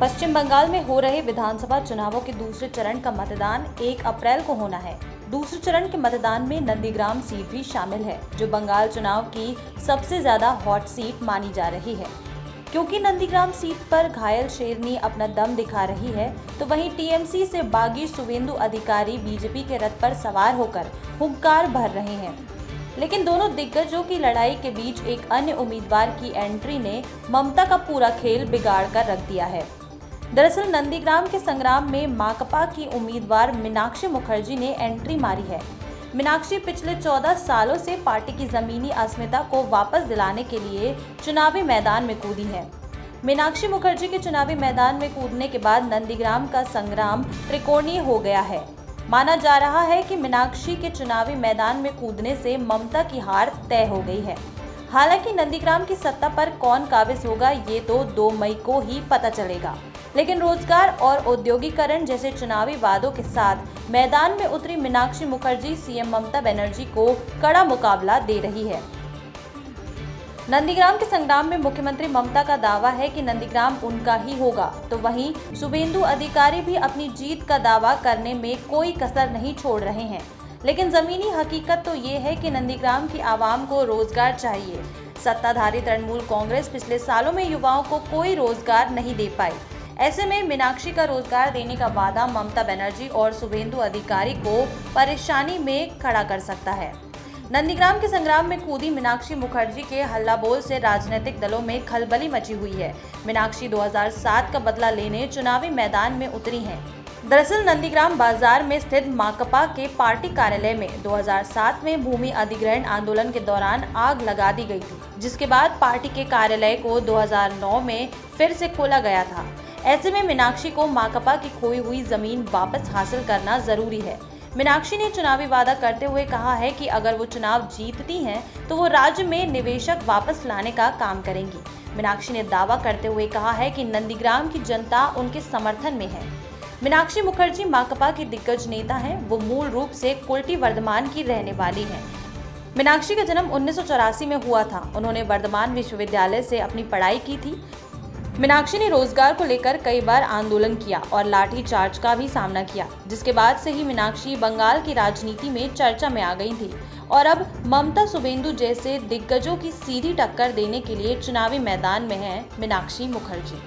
पश्चिम बंगाल में हो रहे विधानसभा चुनावों के दूसरे चरण का मतदान 1 अप्रैल को होना है। दूसरे चरण के मतदान में नंदीग्राम सीट भी शामिल है, जो बंगाल चुनाव की सबसे ज्यादा हॉट सीट मानी जा रही है। क्योंकि नंदीग्राम सीट पर घायल शेरनी अपना दम दिखा रही है, तो वहीं टीएमसी से बागी शुवेंदु अधिकारी बीजेपी के रथ पर सवार होकर हुंकार भर रहे हैं। लेकिन दोनों दिग्गजों की लड़ाई के बीच एक अन्य उम्मीदवार की एंट्री ने ममता का पूरा खेल बिगाड़ कर रख दिया है। दरअसल नंदीग्राम के संग्राम में माकपा की उम्मीदवार मीनाक्षी मुखर्जी ने एंट्री मारी है। मीनाक्षी पिछले 14 सालों से पार्टी की जमीनी अस्मिता को वापस दिलाने के लिए चुनावी मैदान में कूदी है। मीनाक्षी मुखर्जी के चुनावी मैदान में कूदने के बाद नंदीग्राम का संग्राम त्रिकोणीय हो गया है। माना जा रहा है कि मीनाक्षी के चुनावी मैदान में कूदने से ममता की हार तय हो गई है। हालांकि नंदीग्राम की सत्ता पर कौन काबिज होगा, ये तो 2 मई को ही पता चलेगा। लेकिन रोजगार और औद्योगिकरण जैसे चुनावी वादों के साथ मैदान में उतरी मीनाक्षी मुखर्जी सीएम ममता बनर्जी को कड़ा मुकाबला दे रही है। नंदीग्राम के संग्राम में मुख्यमंत्री ममता का दावा है कि नंदीग्राम उनका ही होगा, तो वहीं शुवेंदु अधिकारी भी अपनी जीत का दावा करने में कोई कसर नहीं छोड़ रहे हैं। लेकिन जमीनी हकीकत तो ये है कि नंदीग्राम की आवाम को रोजगार चाहिए। सत्ताधारी तृणमूल कांग्रेस पिछले सालों में युवाओं को कोई रोजगार नहीं दे पाई। ऐसे में मीनाक्षी का रोजगार देने का वादा ममता बनर्जी और शुवेंदु अधिकारी को परेशानी में खड़ा कर सकता है। नंदीग्राम के संग्राम में कूदी मीनाक्षी मुखर्जी के हल्ला बोल से राजनीतिक दलों में खलबली मची हुई है। मीनाक्षी 2007 का बदला लेने चुनावी मैदान में उतरी हैं। दरअसल नंदीग्राम बाजार में स्थित माकपा के पार्टी कार्यालय में 2007 में भूमि अधिग्रहण आंदोलन के दौरान आग लगा दी गई थी, जिसके बाद पार्टी के कार्यालय को 2009 में फिर से खोला गया था। ऐसे में मीनाक्षी को माकपा की खोई हुई जमीन वापस हासिल करना जरूरी है। मीनाक्षी ने चुनावी वादा करते हुए कहा है कि अगर वो चुनाव जीतती हैं, तो वो राज्य में निवेशक वापस लाने का काम करेंगी। मीनाक्षी ने दावा करते हुए कहा है कि नंदीग्राम की जनता उनके समर्थन में है। मीनाक्षी मुखर्जी माकपा की दिग्गज नेता हैं। वो मूल रूप से कुल्टी वर्धमान की रहने वाली हैं। मीनाक्षी का जन्म 1984 में हुआ था। उन्होंने वर्धमान विश्वविद्यालय से अपनी पढ़ाई की थी। मीनाक्षी ने रोजगार को लेकर कई बार आंदोलन किया और लाठी चार्ज का भी सामना किया, जिसके बाद से ही मीनाक्षी बंगाल की राजनीति में चर्चा में आ गई थी और अब ममता शुवेंदु जैसे दिग्गजों की सीधी टक्कर देने के लिए चुनावी मैदान में है मीनाक्षी मुखर्जी।